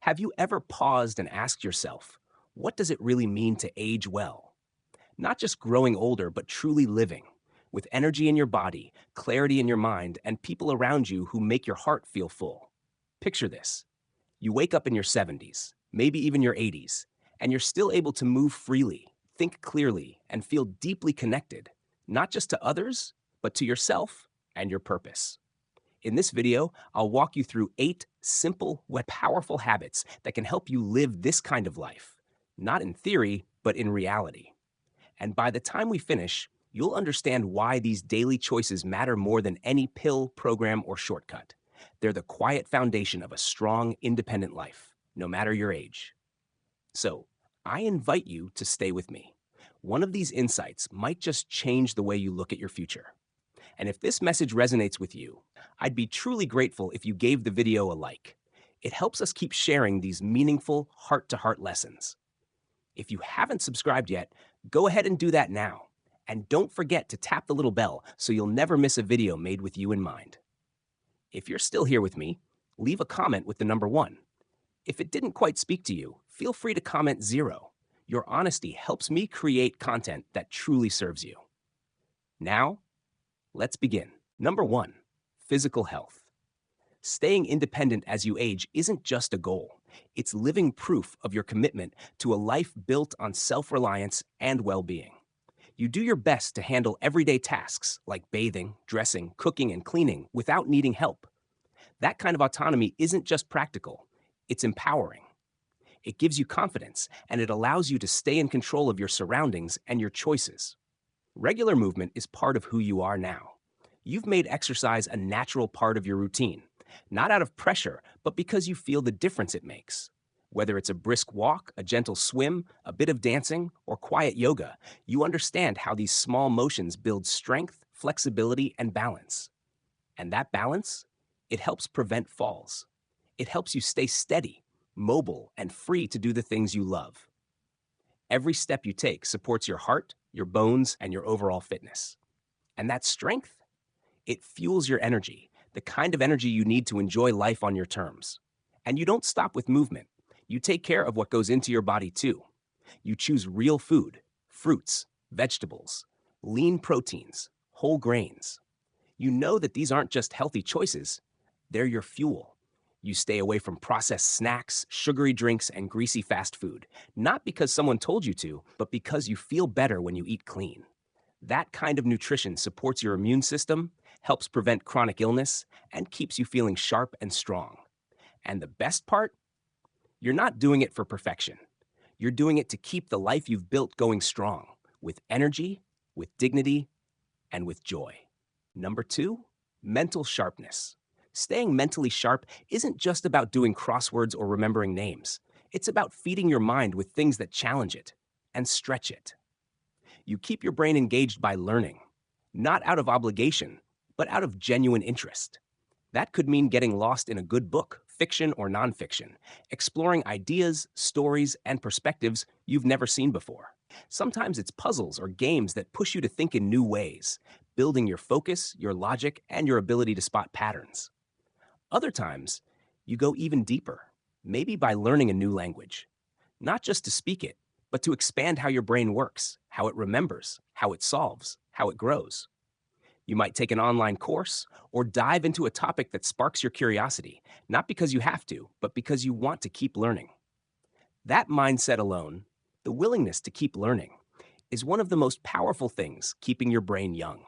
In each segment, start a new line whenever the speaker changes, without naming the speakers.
Have you ever paused and asked yourself, what does it really mean to age well? Not just growing older, but truly living, with energy in your body, clarity in your mind, and people around you who make your heart feel full. Picture this. You wake up in your 70s, maybe even your 80s, and you're still able to move freely, think clearly, and feel deeply connected, not just to others, but to yourself and your purpose. In this video, I'll walk you through 8 simple but powerful habits that can help you live this kind of life, not in theory, but in reality. And by the time we finish, you'll understand why these daily choices matter more than any pill, program, or shortcut. They're the quiet foundation of a strong, independent life, no matter your age. So, I invite you to stay with me. One of these insights might just change the way you look at your future. And if this message resonates with you, I'd be truly grateful if you gave the video a like. It helps us keep sharing these meaningful, heart-to-heart lessons. If you haven't subscribed yet, go ahead and do that now. And don't forget to tap the little bell so you'll never miss a video made with you in mind. If you're still here with me, leave a comment with the number 1. If it didn't quite speak to you, feel free to comment 0. Your honesty helps me create content that truly serves you. Now, let's begin. Number 1, physical health. Staying independent as you age isn't just a goal. It's living proof of your commitment to a life built on self-reliance and well-being. You do your best to handle everyday tasks like bathing, dressing, cooking, and cleaning without needing help. That kind of autonomy isn't just practical, it's empowering. It gives you confidence, and it allows you to stay in control of your surroundings and your choices. Regular movement is part of who you are now. You've made exercise a natural part of your routine, not out of pressure, but because you feel the difference it makes. Whether it's a brisk walk, a gentle swim, a bit of dancing, or quiet yoga, you understand how these small motions build strength, flexibility, and balance. And that balance, it helps prevent falls. It helps you stay steady, mobile, and free to do the things you love. Every step you take supports your heart, your bones, and your overall fitness. And that strength, it fuels your energy, the kind of energy you need to enjoy life on your terms. And you don't stop with movement. You take care of what goes into your body too. You choose real food, fruits, vegetables, lean proteins, whole grains. You know that these aren't just healthy choices, they're your fuel. You stay away from processed snacks, sugary drinks, and greasy fast food, not because someone told you to, but because you feel better when you eat clean. That kind of nutrition supports your immune system, helps prevent chronic illness, and keeps you feeling sharp and strong. And the best part? You're not doing it for perfection. You're doing it to keep the life you've built going strong, with energy, with dignity, and with joy. Number 2, mental sharpness. Staying mentally sharp isn't just about doing crosswords or remembering names. It's about feeding your mind with things that challenge it and stretch it. You keep your brain engaged by learning, not out of obligation, but out of genuine interest. That could mean getting lost in a good book, fiction or nonfiction, exploring ideas, stories, and perspectives you've never seen before. Sometimes it's puzzles or games that push you to think in new ways, building your focus, your logic, and your ability to spot patterns. Other times, you go even deeper, maybe by learning a new language. Not just to speak it, but to expand how your brain works, how it remembers, how it solves, how it grows. You might take an online course or dive into a topic that sparks your curiosity, not because you have to, but because you want to keep learning. That mindset alone, the willingness to keep learning, is one of the most powerful things keeping your brain young.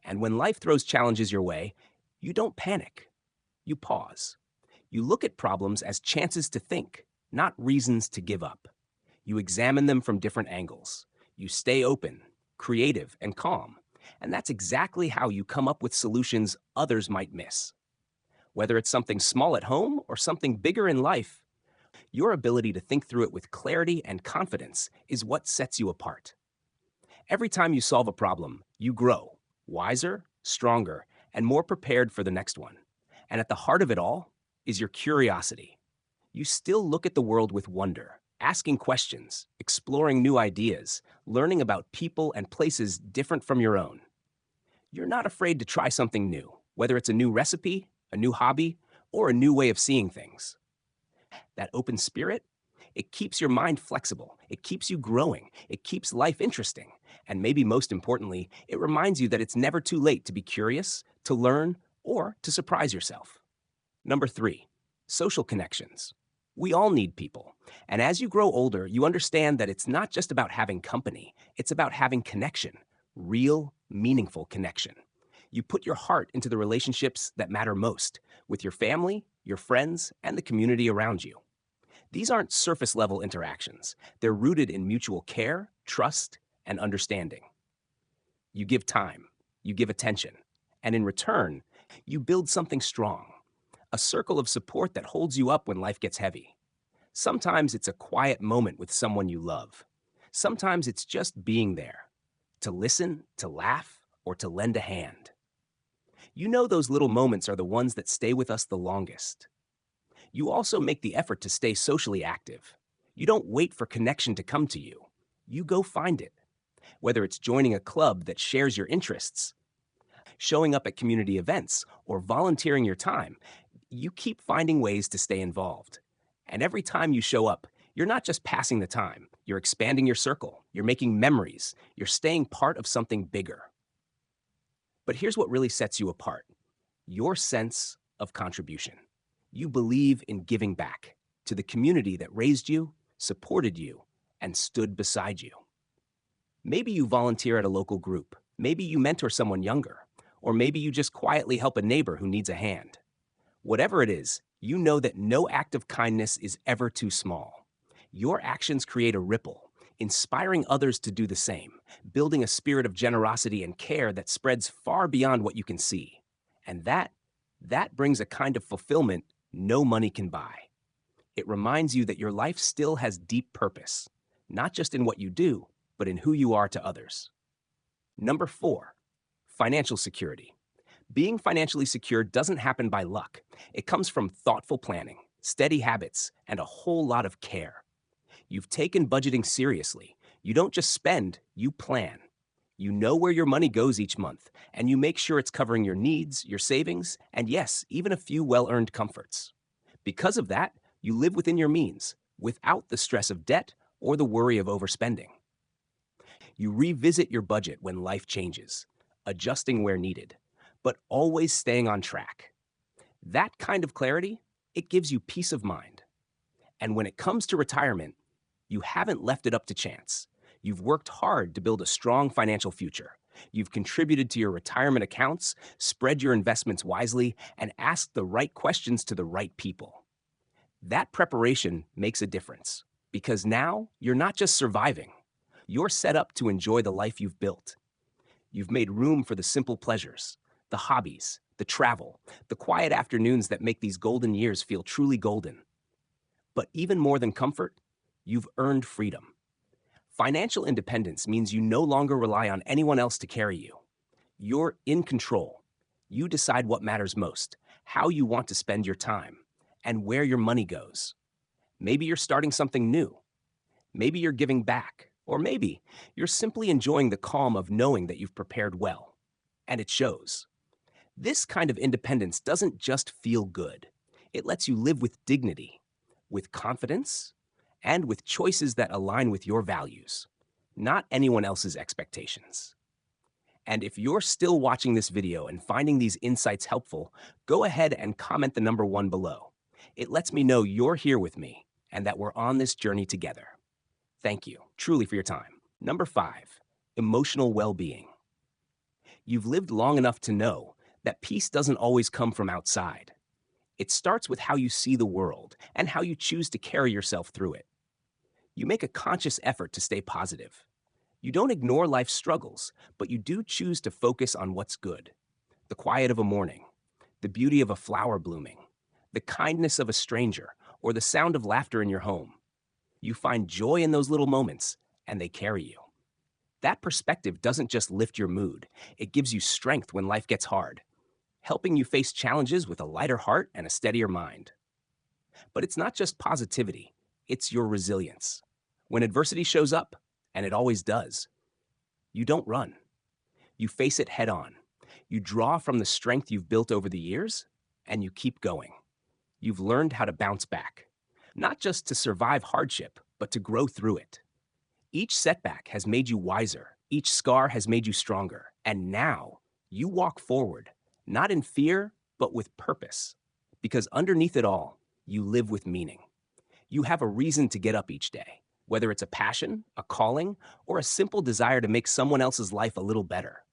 And when life throws challenges your way, you don't panic. You pause. You look at problems as chances to think, not reasons to give up. You examine them from different angles. You stay open, creative, and calm. And that's exactly how you come up with solutions others might miss. Whether it's something small at home or something bigger in life, your ability to think through it with clarity and confidence is what sets you apart. Every time you solve a problem, you grow, wiser, stronger, and more prepared for the next one. And at the heart of it all is your curiosity. You still look at the world with wonder, asking questions, exploring new ideas, learning about people and places different from your own. You're not afraid to try something new, whether it's a new recipe, a new hobby, or a new way of seeing things. That open spirit, it keeps your mind flexible, it keeps you growing, it keeps life interesting, and maybe most importantly, it reminds you that it's never too late to be curious, to learn, or to surprise yourself. Number 3, social connections. We all need people. And as you grow older, you understand that it's not just about having company, it's about having connection, real, meaningful connection. You put your heart into the relationships that matter most with your family, your friends, and the community around you. These aren't surface level interactions. They're rooted in mutual care, trust, and understanding. You give time, you give attention, and in return, you build something strong, a circle of support that holds you up when life gets heavy. Sometimes it's a quiet moment with someone you love. Sometimes it's just being there, to listen, to laugh, or to lend a hand. You know those little moments are the ones that stay with us the longest. You also make the effort to stay socially active. You don't wait for connection to come to you. You go find it. Whether it's joining a club that shares your interests, showing up at community events, or volunteering your time, you keep finding ways to stay involved. And every time you show up, you're not just passing the time, you're expanding your circle, you're making memories, you're staying part of something bigger. But here's what really sets you apart: your sense of contribution. You believe in giving back to the community that raised you, supported you, and stood beside you. Maybe you volunteer at a local group, maybe you mentor someone younger, or maybe you just quietly help a neighbor who needs a hand. Whatever it is, you know that no act of kindness is ever too small. Your actions create a ripple, inspiring others to do the same, building a spirit of generosity and care that spreads far beyond what you can see. And that brings a kind of fulfillment no money can buy. It reminds you that your life still has deep purpose, not just in what you do, but in who you are to others. Number 4, financial security. Being financially secure doesn't happen by luck. It comes from thoughtful planning, steady habits, and a whole lot of care. You've taken budgeting seriously. You don't just spend, you plan. You know where your money goes each month, and you make sure it's covering your needs, your savings, and yes, even a few well-earned comforts. Because of that, you live within your means, without the stress of debt or the worry of overspending. You revisit your budget when life changes, adjusting where needed, but always staying on track. That kind of clarity, it gives you peace of mind. And when it comes to retirement, you haven't left it up to chance. You've worked hard to build a strong financial future. You've contributed to your retirement accounts, spread your investments wisely, and asked the right questions to the right people. That preparation makes a difference, because now you're not just surviving. You're set up to enjoy the life you've built. You've made room for the simple pleasures, the hobbies, the travel, the quiet afternoons that make these golden years feel truly golden. But even more than comfort, you've earned freedom. Financial independence means you no longer rely on anyone else to carry you. You're in control. You decide what matters most, how you want to spend your time, and where your money goes. Maybe you're starting something new. Maybe you're giving back. Or maybe you're simply enjoying the calm of knowing that you've prepared well. And it shows. This kind of independence doesn't just feel good. It lets you live with dignity, with confidence, and with choices that align with your values, not anyone else's expectations. And if you're still watching this video and finding these insights helpful, go ahead and comment the number 1 below. It lets me know you're here with me and that we're on this journey together. Thank you, truly, for your time. Number 5, emotional well-being. You've lived long enough to know that peace doesn't always come from outside. It starts with how you see the world and how you choose to carry yourself through it. You make a conscious effort to stay positive. You don't ignore life's struggles, but you do choose to focus on what's good. The quiet of a morning, the beauty of a flower blooming, the kindness of a stranger, or the sound of laughter in your home. You find joy in those little moments, and they carry you. That perspective doesn't just lift your mood, it gives you strength when life gets hard, helping you face challenges with a lighter heart and a steadier mind. But it's not just positivity, it's your resilience. When adversity shows up, and it always does, you don't run. You face it head on. You draw from the strength you've built over the years, and you keep going. You've learned how to bounce back. not just to survive hardship, but to grow through it. Each setback has made you wiser, each scar has made you stronger, and now you walk forward, not in fear, but with purpose. Because underneath it all, you live with meaning. You have a reason to get up each day, whether it's a passion, a calling, or a simple desire to make someone else's life a little better.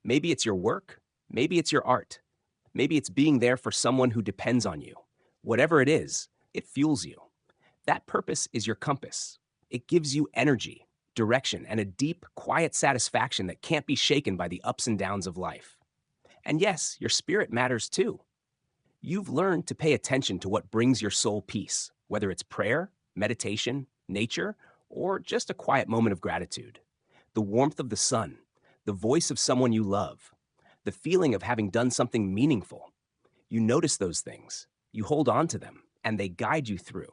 Maybe it's your work, maybe it's your art, maybe it's being there for someone who depends on you. Whatever it is, it fuels you. That purpose is your compass. It gives you energy, direction, and a deep, quiet satisfaction that can't be shaken by the ups and downs of life. And yes, your spirit matters too. You've learned to pay attention to what brings your soul peace, whether it's prayer, meditation, nature, or just a quiet moment of gratitude. The warmth of the sun, the voice of someone you love, the feeling of having done something meaningful. You notice those things, you hold on to them, and they guide you through.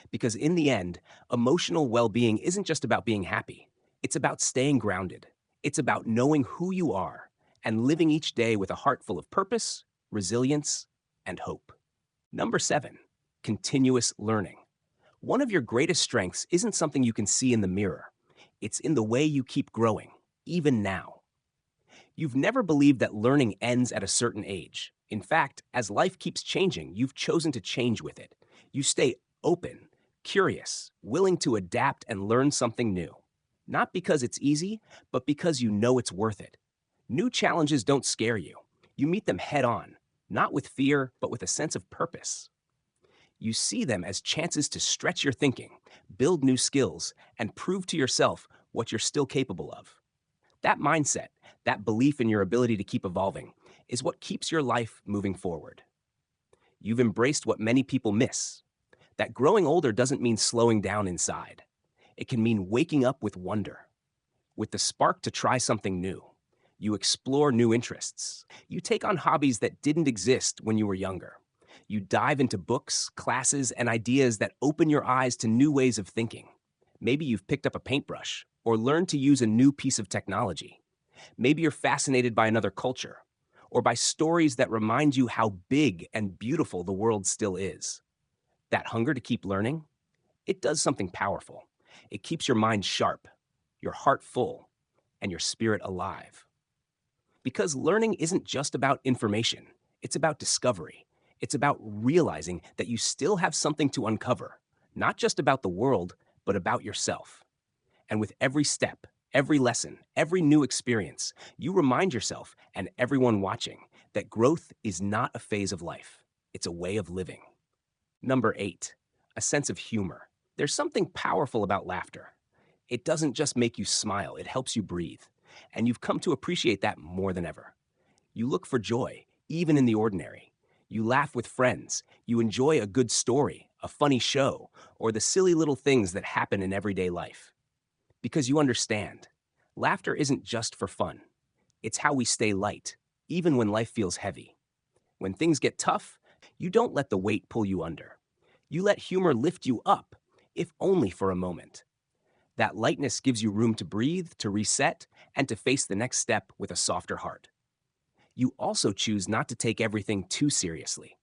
Because in the end, emotional well-being isn't just about being happy. It's about staying grounded. It's about knowing who you are and living each day with a heart full of purpose, resilience, and hope. Number 7, continuous learning. One of your greatest strengths isn't something you can see in the mirror. It's in the way you keep growing, even now. You've never believed that learning ends at a certain age. In fact, as life keeps changing, you've chosen to change with it. You stay open, curious, willing to adapt and learn something new. Not because it's easy, but because you know it's worth it. New challenges don't scare you. You meet them head on, not with fear, but with a sense of purpose. You see them as chances to stretch your thinking, build new skills, and prove to yourself what you're still capable of. That mindset, that belief in your ability to keep evolving, is what keeps your life moving forward. You've embraced what many people miss. That growing older doesn't mean slowing down inside. It can mean waking up with wonder, with the spark to try something new. You explore new interests. You take on hobbies that didn't exist when you were younger. You dive into books, classes, and ideas that open your eyes to new ways of thinking. Maybe you've picked up a paintbrush or learned to use a new piece of technology. Maybe you're fascinated by another culture or by stories that remind you how big and beautiful the world still is. That hunger to keep learning, it does something powerful. It keeps your mind sharp, your heart full, and your spirit alive. Because learning isn't just about information, it's about discovery. It's about realizing that you still have something to uncover, not just about the world, but about yourself. And with every step, every lesson, every new experience, you remind yourself and everyone watching that growth is not a phase of life. It's a way of living. Number 8, a sense of humor. There's something powerful about laughter. It doesn't just make you smile, it helps you breathe. And you've come to appreciate that more than ever. You look for joy, even in the ordinary. You laugh with friends. You enjoy a good story, a funny show, or the silly little things that happen in everyday life. Because you understand, laughter isn't just for fun. It's how we stay light, even when life feels heavy. When things get tough, you don't let the weight pull you under. You let humor lift you up, if only for a moment. That lightness gives you room to breathe, to reset, and to face the next step with a softer heart. You also choose not to take everything too seriously.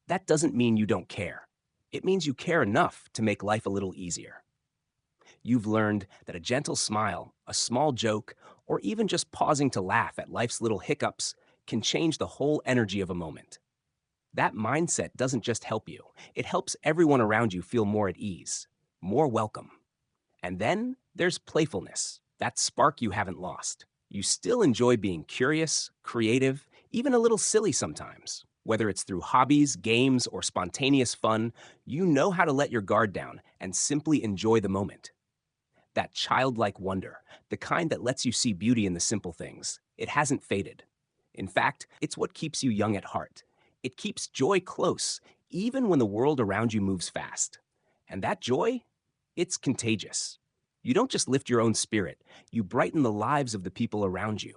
That doesn't mean you don't care. It means you care enough to make life a little easier. You've learned that a gentle smile, a small joke, or even just pausing to laugh at life's little hiccups can change the whole energy of a moment. That mindset doesn't just help you, it helps everyone around you feel more at ease, more welcome. And then there's playfulness, that spark you haven't lost. You still enjoy being curious, creative, even a little silly sometimes. Whether it's through hobbies, games, or spontaneous fun, you know how to let your guard down and simply enjoy the moment. That childlike wonder, the kind that lets you see beauty in the simple things, it hasn't faded. In fact, it's what keeps you young at heart. It keeps joy close, even when the world around you moves fast. And that joy, it's contagious. You don't just lift your own spirit, you brighten the lives of the people around you.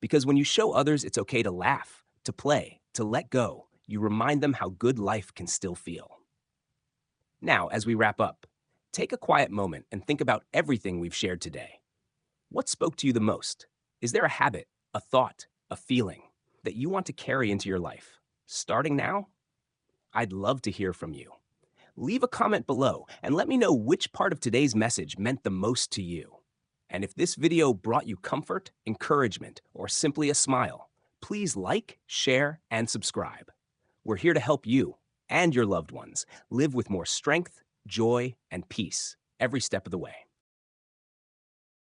Because when you show others it's okay to laugh, to play, to let go, you remind them how good life can still feel. Now, as we wrap up, take a quiet moment and think about everything we've shared today. What spoke to you the most? Is there a habit, a thought, a feeling that you want to carry into your life? Starting now? I'd love to hear from you. Leave a comment below and let me know which part of today's message meant the most to you. And if this video brought you comfort, encouragement, or simply a smile, please like, share, and subscribe. We're here to help you and your loved ones live with more strength, joy, and peace every step of the way.